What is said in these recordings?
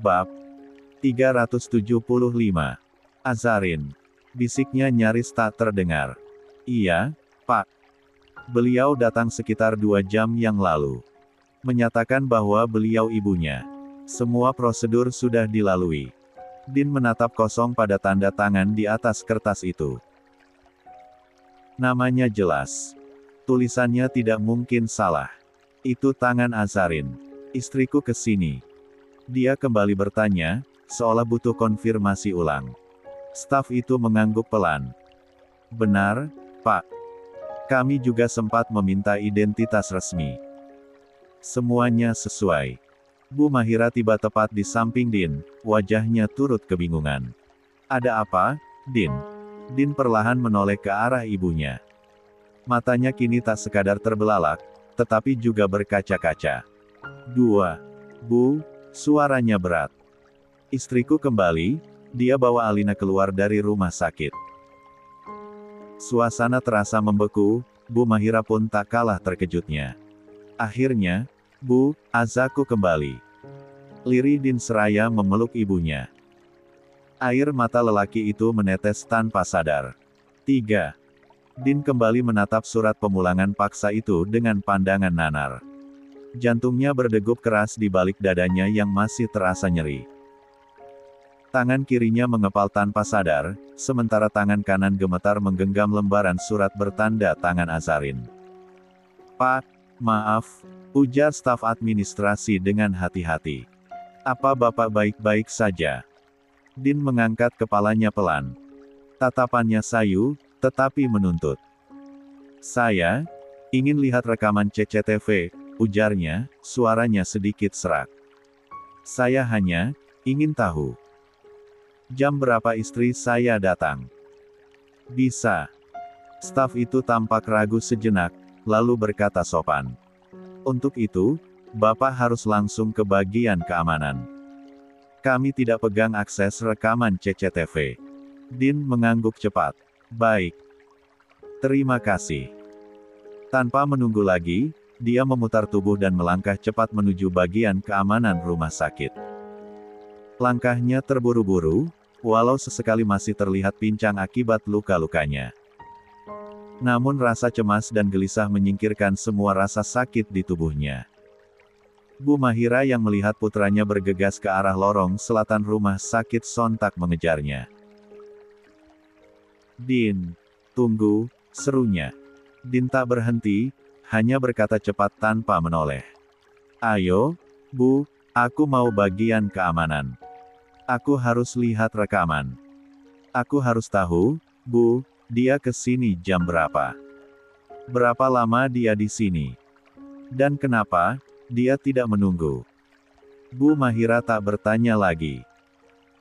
Bab 375. Azarin. Bisiknya nyaris tak terdengar. Iya, Pak. Beliau datang sekitar 2 jam yang lalu. Menyatakan bahwa beliau ibunya. Semua prosedur sudah dilalui. Din menatap kosong pada tanda tangan di atas kertas itu. Namanya jelas. Tulisannya tidak mungkin salah. Itu tangan Azarin. Istriku ke sini. Dia kembali bertanya, seolah butuh konfirmasi ulang. Staf itu mengangguk pelan. Benar, Pak. Kami juga sempat meminta identitas resmi. Semuanya sesuai. Bu Mahira tiba tepat di samping Din, wajahnya turut kebingungan. Ada apa, Din? Din perlahan menoleh ke arah ibunya. Matanya kini tak sekadar terbelalak, tetapi juga berkaca-kaca. 2. Bu, suaranya berat. Istriku kembali, dia bawa Alina keluar dari rumah sakit. Suasana terasa membeku, Bu Mahira pun tak kalah terkejutnya. Akhirnya, Bu, Azaku kembali. Lirih Din seraya memeluk ibunya. Air mata lelaki itu menetes tanpa sadar. 3. Din kembali menatap surat pemulangan paksa itu dengan pandangan nanar. Jantungnya berdegup keras di balik dadanya yang masih terasa nyeri. Tangan kirinya mengepal tanpa sadar, sementara tangan kanan gemetar menggenggam lembaran surat bertanda tangan Azarin. Pak, maaf, ujar staf administrasi dengan hati-hati. Apa Bapak baik-baik saja? Din mengangkat kepalanya pelan. Tatapannya sayu, tetapi menuntut. Saya ingin lihat rekaman CCTV, ujarnya, suaranya sedikit serak. Saya hanya ingin tahu. Jam berapa istri saya datang? Bisa. Staf itu tampak ragu sejenak, lalu berkata sopan. Untuk itu, Bapak harus langsung ke bagian keamanan. Kami tidak pegang akses rekaman CCTV. Din mengangguk cepat. Baik. Terima kasih. Tanpa menunggu lagi, dia memutar tubuh dan melangkah cepat menuju bagian keamanan rumah sakit. Langkahnya terburu-buru, walau sesekali masih terlihat pincang akibat luka-lukanya. Namun rasa cemas dan gelisah menyingkirkan semua rasa sakit di tubuhnya. Bu Mahira yang melihat putranya bergegas ke arah lorong selatan rumah sakit sontak mengejarnya. Din, tunggu, serunya. Din tak berhenti, hanya berkata cepat tanpa menoleh. Ayo, Bu, aku mau bagian keamanan. Aku harus lihat rekaman. Aku harus tahu, Bu, dia ke sini jam berapa? Berapa lama dia di sini? Dan kenapa dia tidak menunggu? Bu Mahira tak bertanya lagi.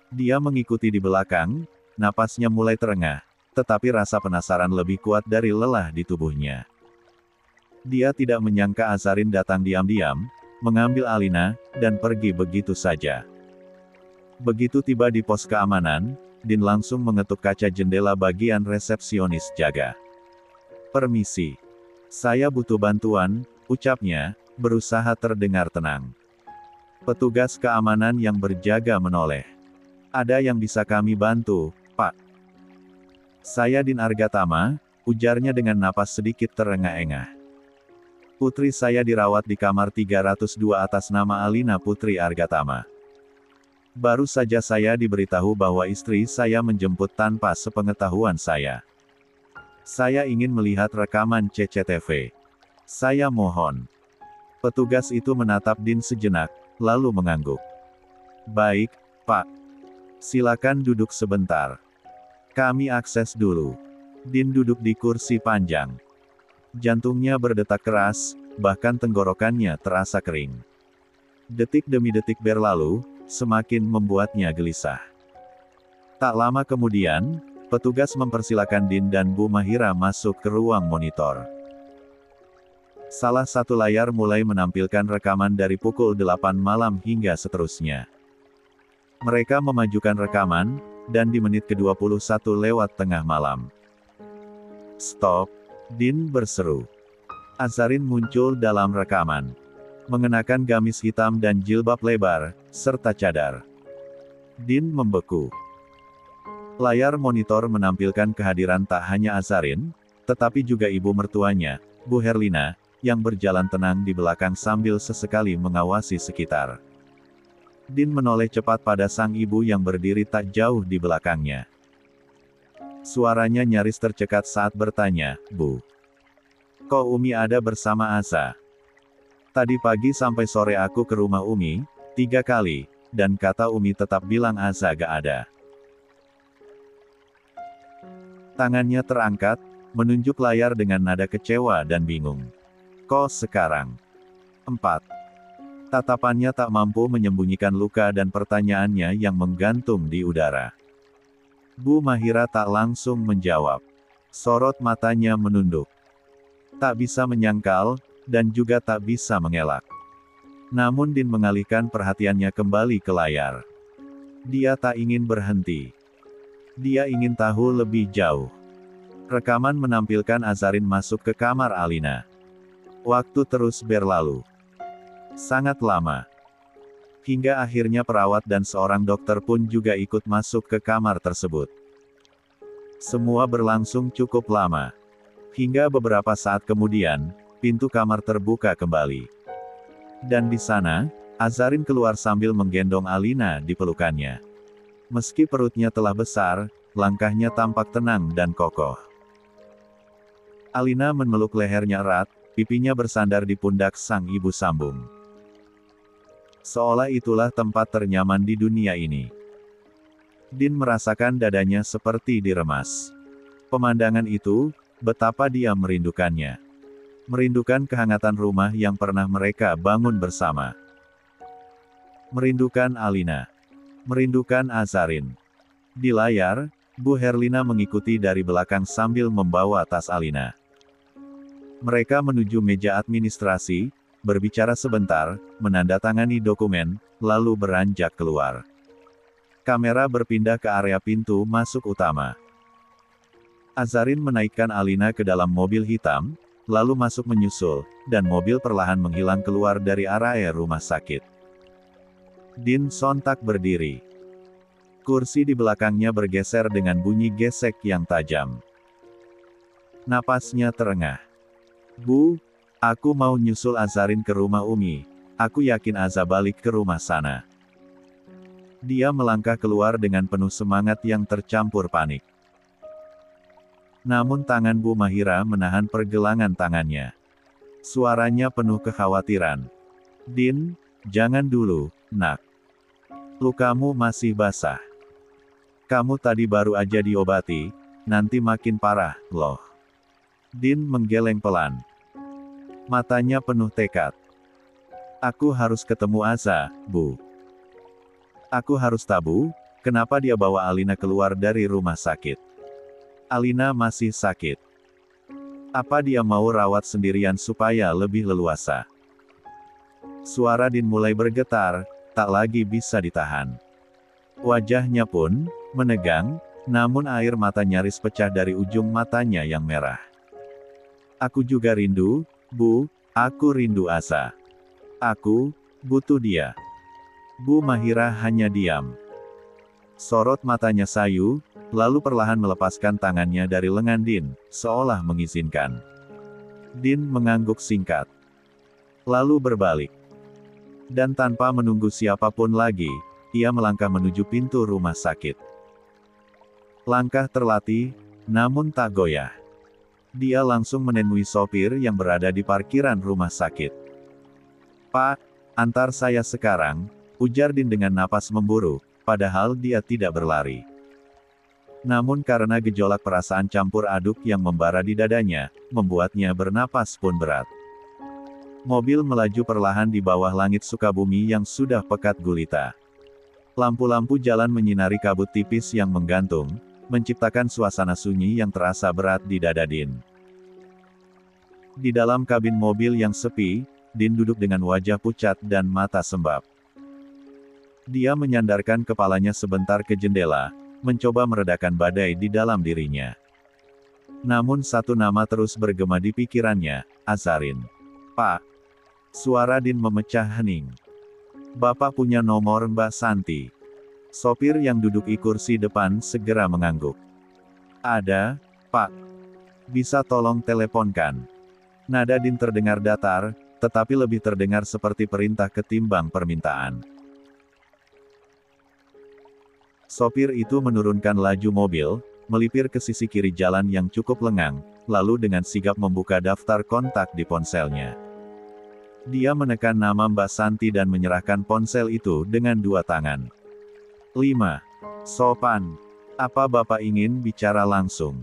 Dia mengikuti di belakang, napasnya mulai terengah, tetapi rasa penasaran lebih kuat dari lelah di tubuhnya. Dia tidak menyangka Azarin datang diam-diam, mengambil Alina, dan pergi begitu saja. Begitu tiba di pos keamanan, Din langsung mengetuk kaca jendela bagian resepsionis jaga. Permisi. Saya butuh bantuan, ucapnya, berusaha terdengar tenang. Petugas keamanan yang berjaga menoleh. Ada yang bisa kami bantu, Pak? Saya Din Argatama, ujarnya dengan napas sedikit terengah-engah. Putri saya dirawat di kamar 302 atas nama Alina Putri Argatama. Baru saja saya diberitahu bahwa istri saya menjemput tanpa sepengetahuan saya. Saya ingin melihat rekaman CCTV. Saya mohon. Petugas itu menatap Din sejenak, lalu mengangguk. Baik, Pak. Silakan duduk sebentar. Kami akses dulu. Din duduk di kursi panjang. Jantungnya berdetak keras, bahkan tenggorokannya terasa kering. Detik demi detik berlalu, semakin membuatnya gelisah. Tak lama kemudian, petugas mempersilakan Din dan Bu Mahira masuk ke ruang monitor. Salah satu layar mulai menampilkan rekaman dari pukul 8 malam hingga seterusnya. Mereka memajukan rekaman, dan di menit ke-21 lewat tengah malam. Stop, Din berseru. Azarin muncul dalam rekaman. Mengenakan gamis hitam dan jilbab lebar, serta cadar. Din membeku. Layar monitor menampilkan kehadiran tak hanya Azarin, tetapi juga ibu mertuanya, Bu Herlina, yang berjalan tenang di belakang sambil sesekali mengawasi sekitar. Din menoleh cepat pada sang ibu yang berdiri tak jauh di belakangnya. Suaranya nyaris tercekat saat bertanya, "Bu, kok Umi ada bersama Aza? Tadi pagi sampai sore aku ke rumah Umi, 3 kali, dan kata Umi tetap bilang Aza gak ada." Tangannya terangkat, menunjuk layar dengan nada kecewa dan bingung. "Kok sekarang?" 4. Tatapannya tak mampu menyembunyikan luka dan pertanyaannya yang menggantung di udara. Bu Mahira tak langsung menjawab. Sorot matanya menunduk. Tak bisa menyangkal, dan juga tak bisa mengelak. Namun Din mengalihkan perhatiannya kembali ke layar. Dia tak ingin berhenti. Dia ingin tahu lebih jauh. Rekaman menampilkan Azarin masuk ke kamar Alina. Waktu terus berlalu. Sangat lama. Hingga akhirnya perawat dan seorang dokter pun juga ikut masuk ke kamar tersebut. Semua berlangsung cukup lama. Hingga beberapa saat kemudian, pintu kamar terbuka kembali. Dan di sana, Azarin keluar sambil menggendong Alina di pelukannya. Meski perutnya telah besar, langkahnya tampak tenang dan kokoh. Alina memeluk lehernya erat, pipinya bersandar di pundak sang ibu sambung. Seolah itulah tempat ternyaman di dunia ini. Din merasakan dadanya seperti diremas. Pemandangan itu, betapa dia merindukannya. Merindukan kehangatan rumah yang pernah mereka bangun bersama. Merindukan Alina. Merindukan Azarin. Di layar, Bu Herlina mengikuti dari belakang sambil membawa tas Alina. Mereka menuju meja administrasi, berbicara sebentar, menandatangani dokumen, lalu beranjak keluar. Kamera berpindah ke area pintu masuk utama. Azarin menaikkan Alina ke dalam mobil hitam, lalu masuk menyusul, dan mobil perlahan menghilang keluar dari area rumah sakit. Din sontak berdiri. Kursi di belakangnya bergeser dengan bunyi gesek yang tajam. Napasnya terengah. "Bu, aku mau nyusul Azarin ke rumah Umi. Aku yakin Aza balik ke rumah sana." Dia melangkah keluar dengan penuh semangat yang tercampur panik. Namun tangan Bu Mahira menahan pergelangan tangannya. Suaranya penuh kekhawatiran. "Din, jangan dulu, Nak. Lukamu masih basah. Kamu tadi baru aja diobati, nanti makin parah, loh." Din menggeleng pelan. Matanya penuh tekad. "Aku harus ketemu Aza, Bu. Aku harus tahu, kenapa dia bawa Alina keluar dari rumah sakit. Alina masih sakit. Apa dia mau rawat sendirian supaya lebih leluasa?" Suara Din mulai bergetar, tak lagi bisa ditahan. Wajahnya pun menegang, namun air mata nyaris pecah dari ujung matanya yang merah. "Aku juga rindu, Bu, aku rindu Aza. Aku butuh dia." Bu Mahira hanya diam. Sorot matanya sayu, lalu perlahan melepaskan tangannya dari lengan Din, seolah mengizinkan. Din mengangguk singkat. Lalu berbalik. Dan tanpa menunggu siapapun lagi, ia melangkah menuju pintu rumah sakit. Langkah terlatih, namun tak goyah. Dia langsung menemui sopir yang berada di parkiran rumah sakit. "Pak, antar saya sekarang," ujar Din dengan napas memburu, padahal dia tidak berlari. Namun karena gejolak perasaan campur aduk yang membara di dadanya, membuatnya bernapas pun berat. Mobil melaju perlahan di bawah langit Sukabumi yang sudah pekat gulita. Lampu-lampu jalan menyinari kabut tipis yang menggantung, menciptakan suasana sunyi yang terasa berat di dada Din. Di dalam kabin mobil yang sepi, Din duduk dengan wajah pucat dan mata sembab. Dia menyandarkan kepalanya sebentar ke jendela, mencoba meredakan badai di dalam dirinya. Namun satu nama terus bergema di pikirannya, Azarin. "Pak." Suara Din memecah hening. "Bapak punya nomor Mbak Santi." Sopir yang duduk di kursi depan segera mengangguk. Ada, Pak. Bisa tolong teleponkan? Nada Din terdengar datar, tetapi lebih terdengar seperti perintah ketimbang permintaan. Sopir itu menurunkan laju mobil, melipir ke sisi kiri jalan yang cukup lengang, lalu dengan sigap membuka daftar kontak di ponselnya. Dia menekan nama Mbak Santi dan menyerahkan ponsel itu dengan dua tangan. 5. Sopan. Apa Bapak ingin bicara langsung?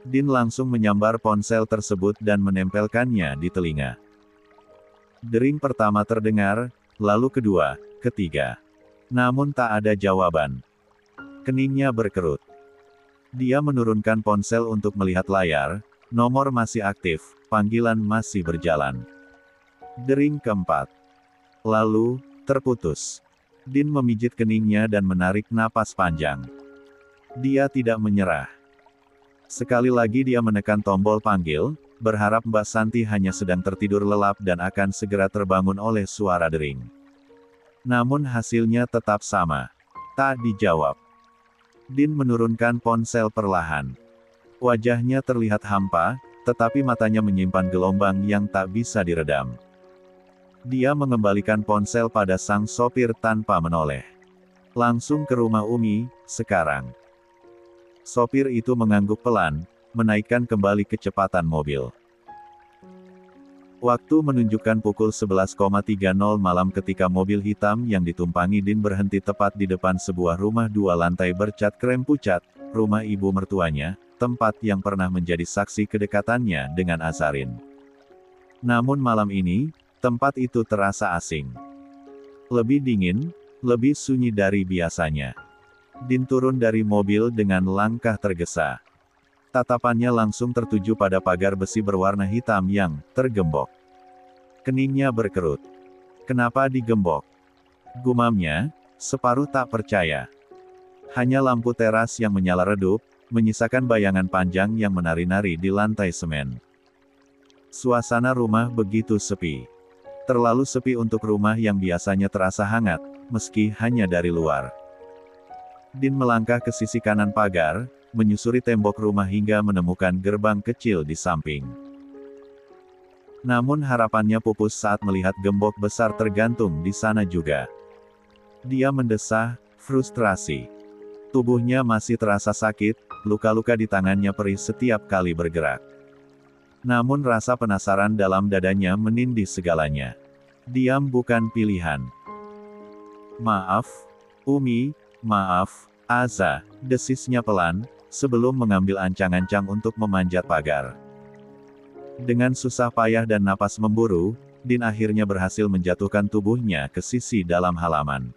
Din langsung menyambar ponsel tersebut dan menempelkannya di telinga. Dering pertama terdengar, lalu kedua, ketiga. Namun tak ada jawaban. Keningnya berkerut. Dia menurunkan ponsel untuk melihat layar, nomor masih aktif, panggilan masih berjalan. Dering keempat. Lalu, terputus. Din memijit keningnya dan menarik napas panjang. Dia tidak menyerah. Sekali lagi dia menekan tombol panggil, berharap Mbak Santi hanya sedang tertidur lelap dan akan segera terbangun oleh suara dering. Namun hasilnya tetap sama. Tak dijawab. Din menurunkan ponsel perlahan. Wajahnya terlihat hampa, tetapi matanya menyimpan gelombang yang tak bisa diredam. Dia mengembalikan ponsel pada sang sopir tanpa menoleh. Langsung ke rumah Umi, sekarang. Sopir itu mengangguk pelan, menaikkan kembali kecepatan mobil. Waktu menunjukkan pukul 11.30 malam ketika mobil hitam yang ditumpangi Din berhenti tepat di depan sebuah rumah 2 lantai bercat krem pucat, rumah ibu mertuanya, tempat yang pernah menjadi saksi kedekatannya dengan Azarin. Namun malam ini, tempat itu terasa asing. Lebih dingin, lebih sunyi dari biasanya. Din turun dari mobil dengan langkah tergesa. Tatapannya langsung tertuju pada pagar besi berwarna hitam yang tergembok. Keningnya berkerut. Kenapa digembok? Gumamnya, separuh tak percaya. Hanya lampu teras yang menyala redup, menyisakan bayangan panjang yang menari-nari di lantai semen. Suasana rumah begitu sepi. Terlalu sepi untuk rumah yang biasanya terasa hangat, meski hanya dari luar. Din melangkah ke sisi kanan pagar, menyusuri tembok rumah hingga menemukan gerbang kecil di samping. Namun harapannya pupus saat melihat gembok besar tergantung di sana juga. Dia mendesah, frustrasi. Tubuhnya masih terasa sakit, luka-luka di tangannya perih setiap kali bergerak. Namun rasa penasaran dalam dadanya menindih segalanya. Diam bukan pilihan. Maaf, Umi. Maaf, Aza, desisnya pelan, sebelum mengambil ancang-ancang untuk memanjat pagar. Dengan susah payah dan napas memburu, Din akhirnya berhasil menjatuhkan tubuhnya ke sisi dalam halaman.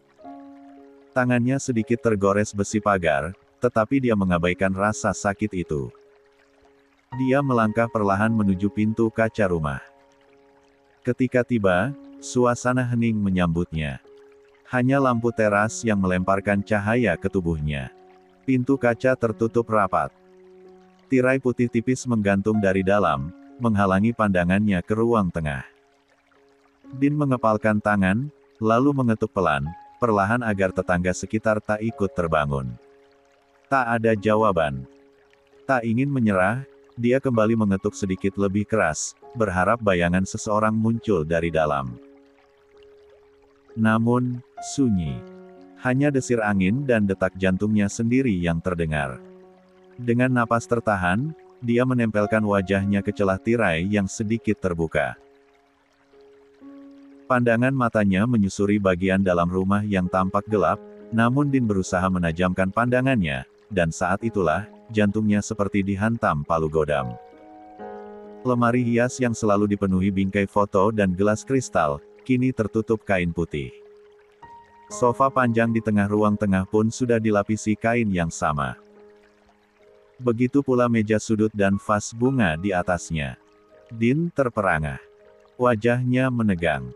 Tangannya sedikit tergores besi pagar, tetapi dia mengabaikan rasa sakit itu. Dia melangkah perlahan menuju pintu kaca rumah. Ketika tiba, suasana hening menyambutnya. Hanya lampu teras yang melemparkan cahaya ke tubuhnya. Pintu kaca tertutup rapat. Tirai putih tipis menggantung dari dalam, menghalangi pandangannya ke ruang tengah. Din mengepalkan tangan, lalu mengetuk pelan, perlahan agar tetangga sekitar tak ikut terbangun. Tak ada jawaban. Tak ingin menyerah, dia kembali mengetuk sedikit lebih keras, berharap bayangan seseorang muncul dari dalam. Namun, sunyi. Hanya desir angin dan detak jantungnya sendiri yang terdengar. Dengan napas tertahan, dia menempelkan wajahnya ke celah tirai yang sedikit terbuka. Pandangan matanya menyusuri bagian dalam rumah yang tampak gelap, namun Din berusaha menajamkan pandangannya, dan saat itulah, jantungnya seperti dihantam palu godam. Lemari hias yang selalu dipenuhi bingkai foto dan gelas kristal, kini tertutup kain putih. Sofa panjang di tengah ruang tengah pun sudah dilapisi kain yang sama. Begitu pula meja sudut dan vas bunga di atasnya. Din terperangah. Wajahnya menegang.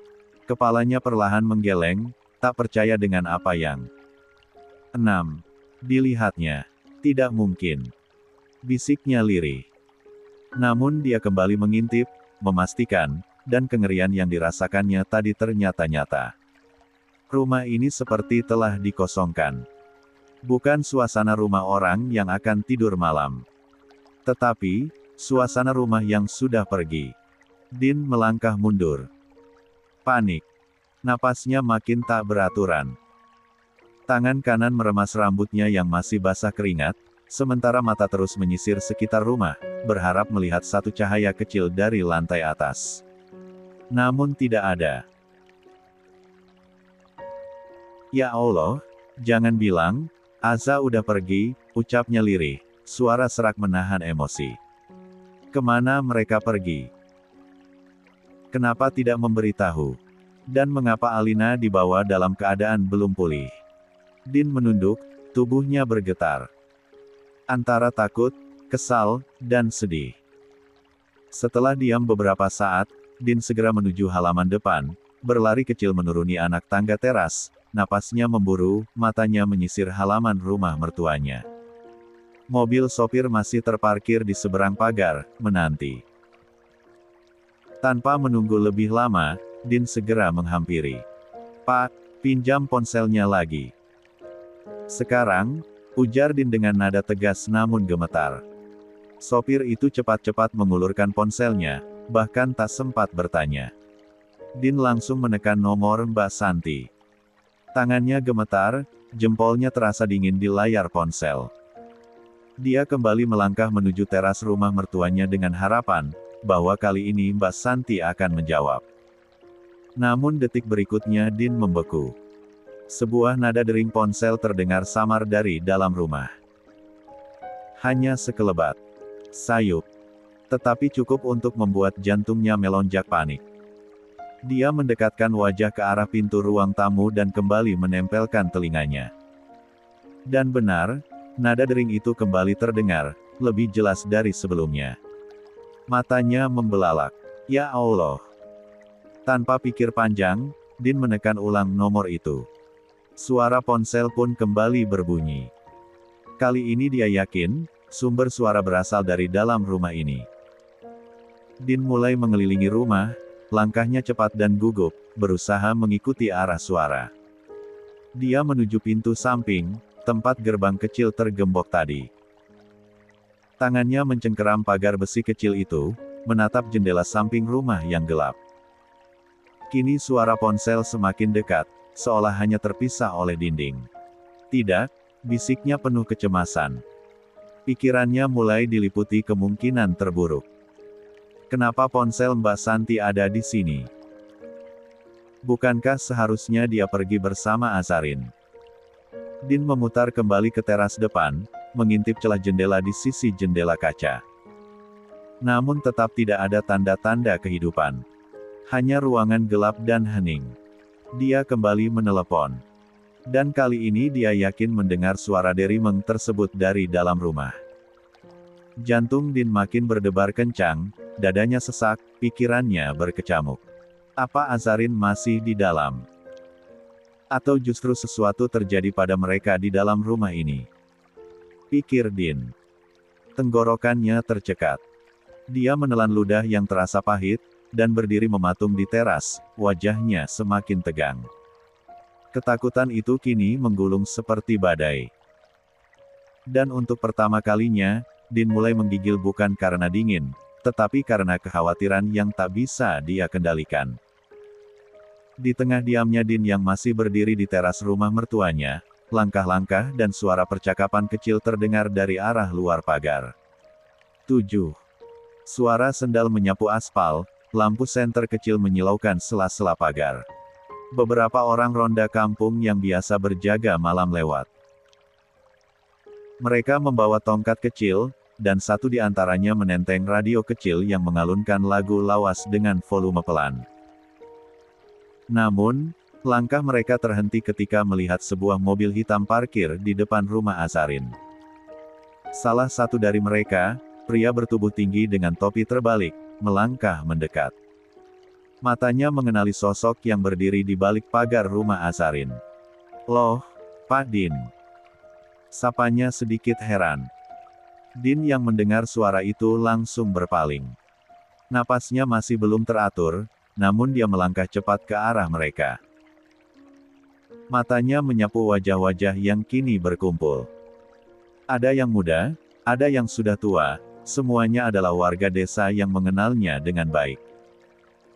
Kepalanya perlahan menggeleng, tak percaya dengan apa yang 6. Dilihatnya. Tidak mungkin. Bisiknya lirih. Namun dia kembali mengintip, memastikan, dan kengerian yang dirasakannya tadi ternyata nyata. Rumah ini seperti telah dikosongkan. Bukan suasana rumah orang yang akan tidur malam. Tetapi, suasana rumah yang sudah pergi. Din melangkah mundur. Panik. Napasnya makin tak beraturan. Tangan kanan meremas rambutnya yang masih basah keringat, sementara mata terus menyisir sekitar rumah, berharap melihat satu cahaya kecil dari lantai atas. Namun tidak ada. Ya Allah, jangan bilang, Aza udah pergi, ucapnya lirih, suara serak menahan emosi. Kemana mereka pergi? Kenapa tidak memberitahu? Dan mengapa Alina dibawa dalam keadaan belum pulih? Din menunduk, tubuhnya bergetar. Antara takut, kesal, dan sedih. Setelah diam beberapa saat, Din segera menuju halaman depan, berlari kecil menuruni anak tangga teras, napasnya memburu, matanya menyisir halaman rumah mertuanya. Mobil sopir masih terparkir di seberang pagar, menanti. Tanpa menunggu lebih lama, Din segera menghampiri. Pak, pinjam ponselnya lagi. Sekarang, ujar Din dengan nada tegas namun gemetar. Sopir itu cepat-cepat mengulurkan ponselnya, bahkan tak sempat bertanya. Din langsung menekan nomor Mbak Santi. Tangannya gemetar, jempolnya terasa dingin di layar ponsel. Dia kembali melangkah menuju teras rumah mertuanya dengan harapan, bahwa kali ini Mbak Santi akan menjawab. Namun detik berikutnya Din membeku. Sebuah nada dering ponsel terdengar samar dari dalam rumah. Hanya sekelebat. Sayup. Tetapi cukup untuk membuat jantungnya melonjak panik. Dia mendekatkan wajah ke arah pintu ruang tamu dan kembali menempelkan telinganya. Dan benar, nada dering itu kembali terdengar, lebih jelas dari sebelumnya. Matanya membelalak. Ya Allah. Tanpa pikir panjang, Din menekan ulang nomor itu. Suara ponsel pun kembali berbunyi. Kali ini dia yakin, sumber suara berasal dari dalam rumah ini. Din mulai mengelilingi rumah, langkahnya cepat dan gugup, berusaha mengikuti arah suara. Dia menuju pintu samping, tempat gerbang kecil tergembok tadi. Tangannya mencengkeram pagar besi kecil itu, menatap jendela samping rumah yang gelap. Kini suara ponsel semakin dekat, seolah hanya terpisah oleh dinding. Tidak, bisiknya penuh kecemasan. Pikirannya mulai diliputi kemungkinan terburuk. Kenapa ponsel Mbak Santi ada di sini? Bukankah seharusnya dia pergi bersama Azarin? Din memutar kembali ke teras depan, mengintip celah jendela di sisi jendela kaca. Namun tetap tidak ada tanda-tanda kehidupan. Hanya ruangan gelap dan hening. Dia kembali menelepon. Dan kali ini dia yakin mendengar suara derimeng tersebut dari dalam rumah. Jantung Din makin berdebar kencang, dadanya sesak, pikirannya berkecamuk. Apa Azarin masih di dalam? Atau justru sesuatu terjadi pada mereka di dalam rumah ini? Pikir Din. Tenggorokannya tercekat. Dia menelan ludah yang terasa pahit, dan berdiri mematung di teras, wajahnya semakin tegang. Ketakutan itu kini menggulung seperti badai. Dan untuk pertama kalinya, Din mulai menggigil bukan karena dingin, tetapi karena kekhawatiran yang tak bisa dia kendalikan. Di tengah diamnya Din yang masih berdiri di teras rumah mertuanya, langkah-langkah dan suara percakapan kecil terdengar dari arah luar pagar. 7. Suara sendal menyapu aspal, lampu senter kecil menyilaukan sela-sela pagar. Beberapa orang ronda kampung yang biasa berjaga malam lewat. Mereka membawa tongkat kecil, dan satu di antaranya menenteng radio kecil yang mengalunkan lagu lawas dengan volume pelan. Namun, langkah mereka terhenti ketika melihat sebuah mobil hitam parkir di depan rumah Azarin. Salah satu dari mereka, pria bertubuh tinggi dengan topi terbalik, melangkah mendekat. Matanya mengenali sosok yang berdiri di balik pagar rumah Azarin. "Loh, Pak Din." Sapanya sedikit heran. Din yang mendengar suara itu langsung berpaling. Napasnya masih belum teratur, namun dia melangkah cepat ke arah mereka. Matanya menyapu wajah-wajah yang kini berkumpul. Ada yang muda, ada yang sudah tua, semuanya adalah warga desa yang mengenalnya dengan baik.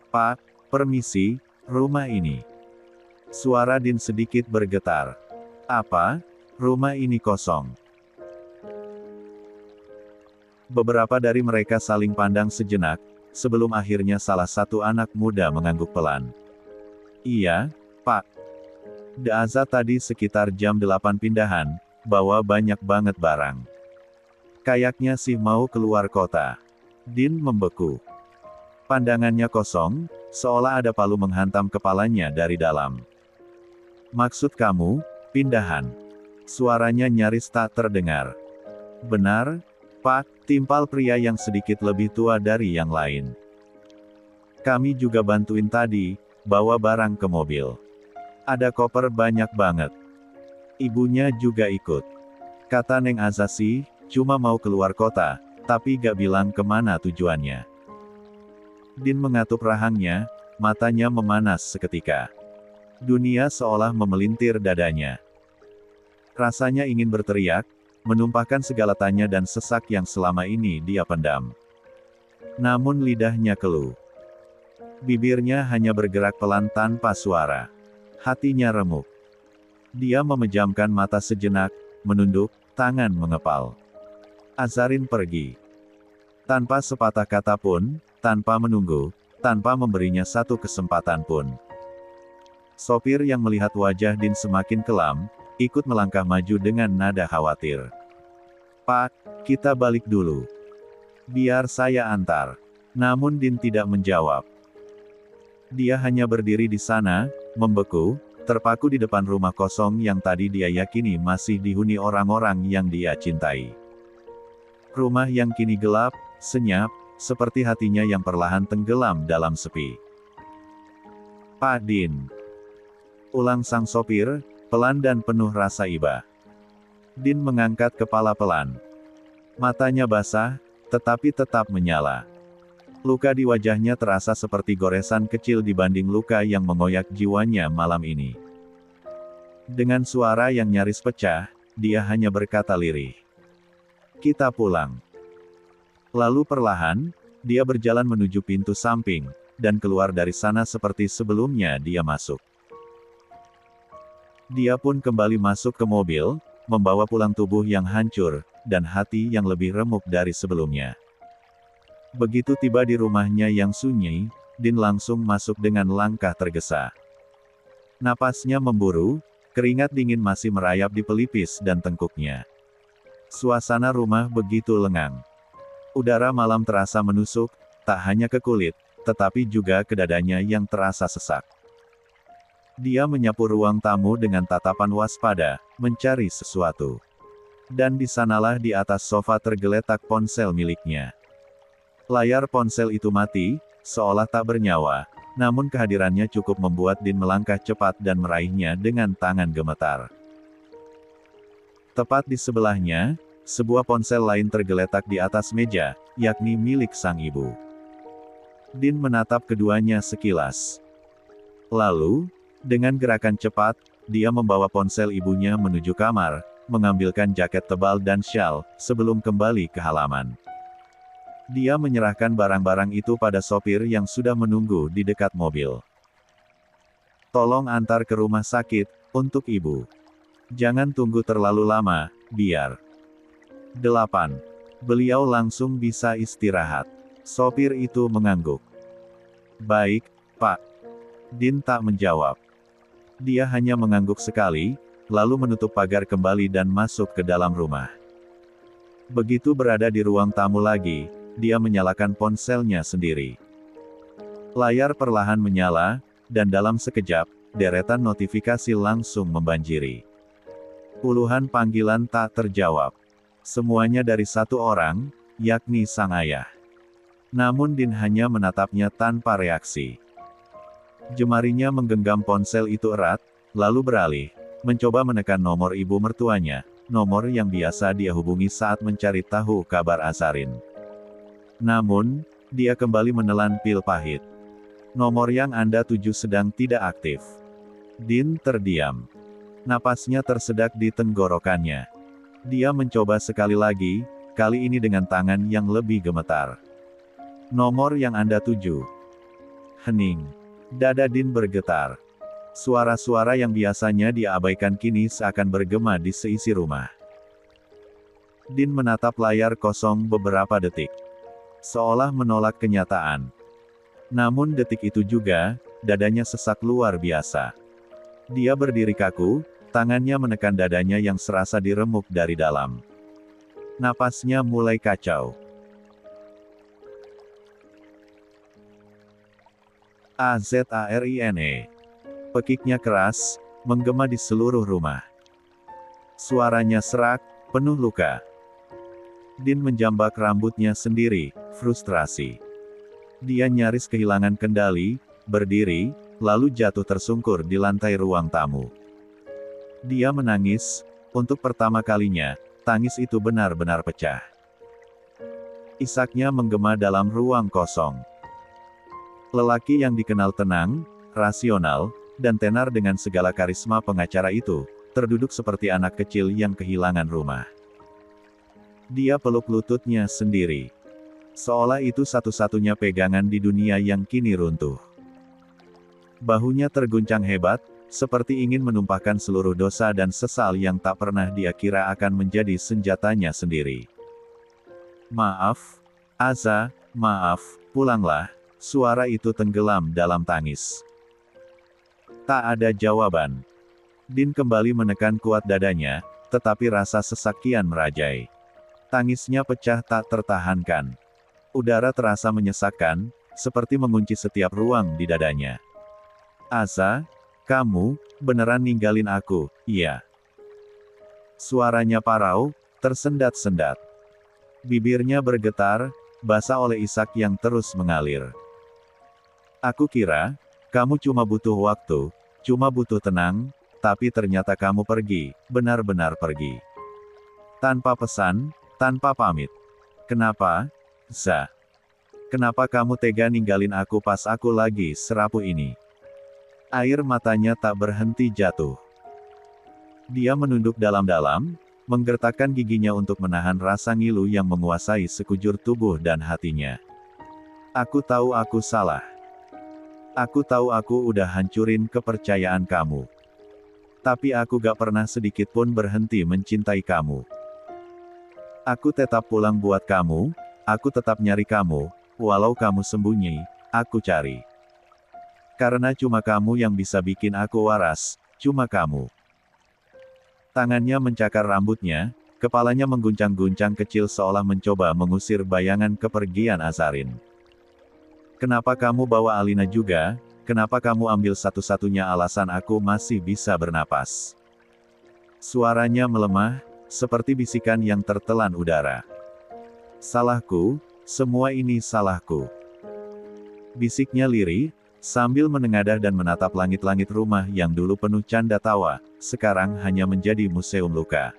"Pak, permisi, rumah ini." Suara Din sedikit bergetar. "Apa? Rumah ini kosong." Beberapa dari mereka saling pandang sejenak, sebelum akhirnya salah satu anak muda mengangguk pelan. "Iya, Pak. Daaza tadi sekitar jam 8 pindahan, bawa banyak banget barang. Kayaknya sih mau keluar kota." Din membeku. Pandangannya kosong, seolah ada palu menghantam kepalanya dari dalam. "Maksud kamu, pindahan?" Suaranya nyaris tak terdengar. "Benar, Pak," timpal pria yang sedikit lebih tua dari yang lain. "Kami juga bantuin tadi, bawa barang ke mobil. Ada koper banyak banget. Ibunya juga ikut. Kata Neng Azasi, cuma mau keluar kota, tapi gak bilang kemana tujuannya." Din mengatup rahangnya, matanya memanas seketika. Dunia seolah memelintir dadanya. Rasanya ingin berteriak, menumpahkan segala tanya dan sesak yang selama ini dia pendam. Namun lidahnya keluh. Bibirnya hanya bergerak pelan tanpa suara. Hatinya remuk. Dia memejamkan mata sejenak, menunduk, tangan mengepal. Azarin pergi. Tanpa sepatah kata pun, tanpa menunggu, tanpa memberinya satu kesempatan pun. Sopir yang melihat wajah Din semakin kelam, ikut melangkah maju dengan nada khawatir. "Pak, kita balik dulu. Biar saya antar." Namun Din tidak menjawab. Dia hanya berdiri di sana, membeku, terpaku di depan rumah kosong yang tadi dia yakini masih dihuni orang-orang yang dia cintai. Rumah yang kini gelap, senyap, seperti hatinya yang perlahan tenggelam dalam sepi. "Pak Din," ulang sang sopir, pelan dan penuh rasa iba. Din mengangkat kepala pelan. Matanya basah, tetapi tetap menyala. Luka di wajahnya terasa seperti goresan kecil dibanding luka yang mengoyak jiwanya malam ini. Dengan suara yang nyaris pecah, dia hanya berkata lirih, "Kita pulang." Lalu perlahan, dia berjalan menuju pintu samping, dan keluar dari sana seperti sebelumnya dia masuk. Dia pun kembali masuk ke mobil, membawa pulang tubuh yang hancur, dan hati yang lebih remuk dari sebelumnya. Begitu tiba di rumahnya yang sunyi, Din langsung masuk dengan langkah tergesa. Napasnya memburu, keringat dingin masih merayap di pelipis dan tengkuknya. Suasana rumah begitu lengang. Udara malam terasa menusuk, tak hanya ke kulit, tetapi juga ke dadanya yang terasa sesak. Dia menyapu ruang tamu dengan tatapan waspada, mencari sesuatu. Dan di sanalah di atas sofa tergeletak ponsel miliknya. Layar ponsel itu mati, seolah tak bernyawa, namun kehadirannya cukup membuat Din melangkah cepat dan meraihnya dengan tangan gemetar. Tepat di sebelahnya, sebuah ponsel lain tergeletak di atas meja, yakni milik sang ibu. Din menatap keduanya sekilas. Lalu, dengan gerakan cepat, dia membawa ponsel ibunya menuju kamar, mengambilkan jaket tebal dan syal, sebelum kembali ke halaman. Dia menyerahkan barang-barang itu pada sopir yang sudah menunggu di dekat mobil. "Tolong antar ke rumah sakit, untuk ibu. Jangan tunggu terlalu lama, biar." 8. Beliau langsung bisa istirahat. Sopir itu mengangguk. "Baik, Pak." Din tak menjawab. Dia hanya mengangguk sekali, lalu menutup pagar kembali dan masuk ke dalam rumah. Begitu berada di ruang tamu lagi, dia menyalakan ponselnya sendiri. Layar perlahan menyala, dan dalam sekejap, deretan notifikasi langsung membanjiri. Puluhan panggilan tak terjawab. Semuanya dari satu orang, yakni sang ayah. Namun Din hanya menatapnya tanpa reaksi. Jemarinya menggenggam ponsel itu erat, lalu beralih, mencoba menekan nomor ibu mertuanya, nomor yang biasa dia hubungi saat mencari tahu kabar Azarin. Namun, dia kembali menelan pil pahit. "Nomor yang Anda tuju sedang tidak aktif." Din terdiam. Napasnya tersedak di tenggorokannya. Dia mencoba sekali lagi, kali ini dengan tangan yang lebih gemetar. Nomor yang Anda tuju. Hening. Dada Din bergetar. Suara-suara yang biasanya diabaikan kini seakan bergema di seisi rumah. Din menatap layar kosong beberapa detik. Seolah menolak kenyataan. Namun detik itu juga, dadanya sesak luar biasa. Dia berdiri kaku, tangannya menekan dadanya yang serasa diremuk dari dalam. Napasnya mulai kacau. Azarine. Pekiknya keras, menggema di seluruh rumah. Suaranya serak, penuh luka. Din menjambak rambutnya sendiri, frustrasi. Dia nyaris kehilangan kendali, berdiri, lalu jatuh tersungkur di lantai ruang tamu. Dia menangis, untuk pertama kalinya, tangis itu benar-benar pecah. Isaknya menggema dalam ruang kosong. Lelaki yang dikenal tenang, rasional, dan tenar dengan segala karisma pengacara itu, terduduk seperti anak kecil yang kehilangan rumah. Dia peluk lututnya sendiri. Seolah itu satu-satunya pegangan di dunia yang kini runtuh. Bahunya terguncang hebat, seperti ingin menumpahkan seluruh dosa dan sesal yang tak pernah dia kira akan menjadi senjatanya sendiri. "Maaf, Aza, maaf, pulanglah." Suara itu tenggelam dalam tangis. Tak ada jawaban. Din kembali menekan kuat dadanya, tetapi rasa sesak kian merajai. Tangisnya pecah tak tertahankan. Udara terasa menyesakkan, seperti mengunci setiap ruang di dadanya. "Aza, kamu, beneran ninggalin aku, iya?" Suaranya parau, tersendat-sendat. Bibirnya bergetar, basah oleh isak yang terus mengalir. "Aku kira, kamu cuma butuh waktu, cuma butuh tenang, tapi ternyata kamu pergi, benar-benar pergi. Tanpa pesan, tanpa pamit. Kenapa, Za? Kenapa kamu tega ninggalin aku pas aku lagi serapuh ini?" Air matanya tak berhenti jatuh. Dia menunduk dalam-dalam, menggertakkan giginya untuk menahan rasa ngilu yang menguasai sekujur tubuh dan hatinya. "Aku tahu aku salah. Aku tahu aku udah hancurin kepercayaan kamu. Tapi aku gak pernah sedikit pun berhenti mencintai kamu. Aku tetap pulang buat kamu, aku tetap nyari kamu, walau kamu sembunyi, aku cari. Karena cuma kamu yang bisa bikin aku waras, cuma kamu." Tangannya mencakar rambutnya, kepalanya mengguncang-guncang kecil seolah mencoba mengusir bayangan kepergian Azarin. "Kenapa kamu bawa Alina juga? Kenapa kamu ambil satu-satunya alasan aku masih bisa bernapas?" Suaranya melemah, seperti bisikan yang tertelan udara. "Salahku, semua ini salahku." Bisiknya lirih, sambil menengadah dan menatap langit-langit rumah yang dulu penuh canda tawa, sekarang hanya menjadi museum luka.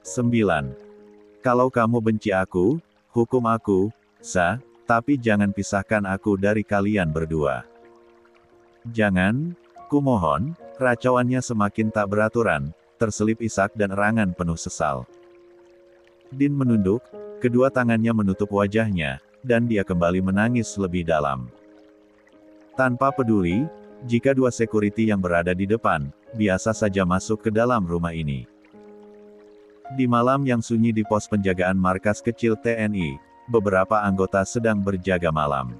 9. "Kalau kamu benci aku, hukum aku, Za, tapi jangan pisahkan aku dari kalian berdua. Jangan, kumohon." Racauannya semakin tak beraturan, terselip isak dan erangan penuh sesal. Din menunduk, kedua tangannya menutup wajahnya, dan dia kembali menangis lebih dalam. Tanpa peduli, jika dua security yang berada di depan, biasa saja masuk ke dalam rumah ini. Di malam yang sunyi di pos penjagaan markas kecil TNI, beberapa anggota sedang berjaga malam.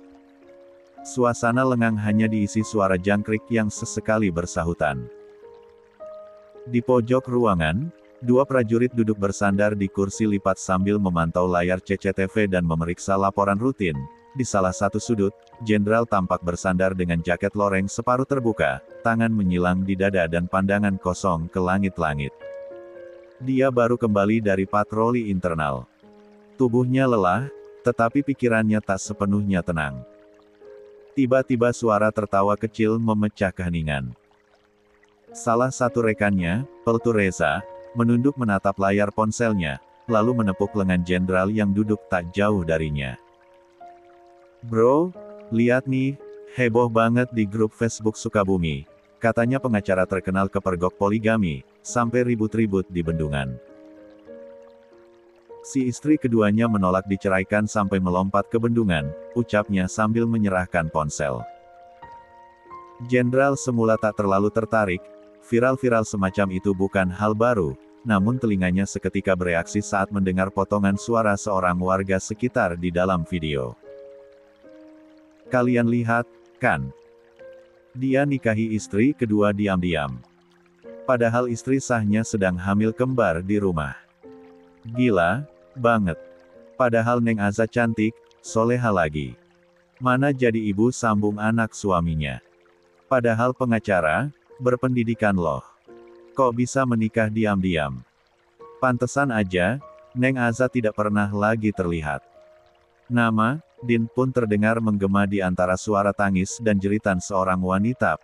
Suasana lengang hanya diisi suara jangkrik yang sesekali bersahutan. Di pojok ruangan, dua prajurit duduk bersandar di kursi lipat sambil memantau layar CCTV dan memeriksa laporan rutin. Di salah satu sudut, Jenderal tampak bersandar dengan jaket loreng separuh terbuka, tangan menyilang di dada dan pandangan kosong ke langit-langit. Dia baru kembali dari patroli internal. Tubuhnya lelah, tetapi pikirannya tak sepenuhnya tenang. Tiba-tiba suara tertawa kecil memecah keheningan. Salah satu rekannya, Peltu Reza, menunduk menatap layar ponselnya, lalu menepuk lengan jenderal yang duduk tak jauh darinya. "Bro, lihat nih, heboh banget di grup Facebook Sukabumi. Katanya pengacara terkenal kepergok poligami, sampai ribut-ribut di bendungan. Si istri keduanya menolak diceraikan sampai melompat ke bendungan, ucapnya sambil menyerahkan ponsel. Jenderal semula tak terlalu tertarik, viral-viral semacam itu bukan hal baru, namun telinganya seketika bereaksi saat mendengar potongan suara seorang warga sekitar di dalam video. Kalian lihat, kan? Dia nikahi istri kedua diam-diam. Padahal istri sahnya sedang hamil kembar di rumah. Gila banget. Padahal Neng Aza cantik, soleha lagi. Mana jadi ibu sambung anak suaminya. Padahal pengacara, berpendidikan loh. Kok bisa menikah diam-diam? Pantesan aja, Neng Aza tidak pernah lagi terlihat. Nama, Din pun terdengar menggema di antara suara tangis dan jeritan seorang wanita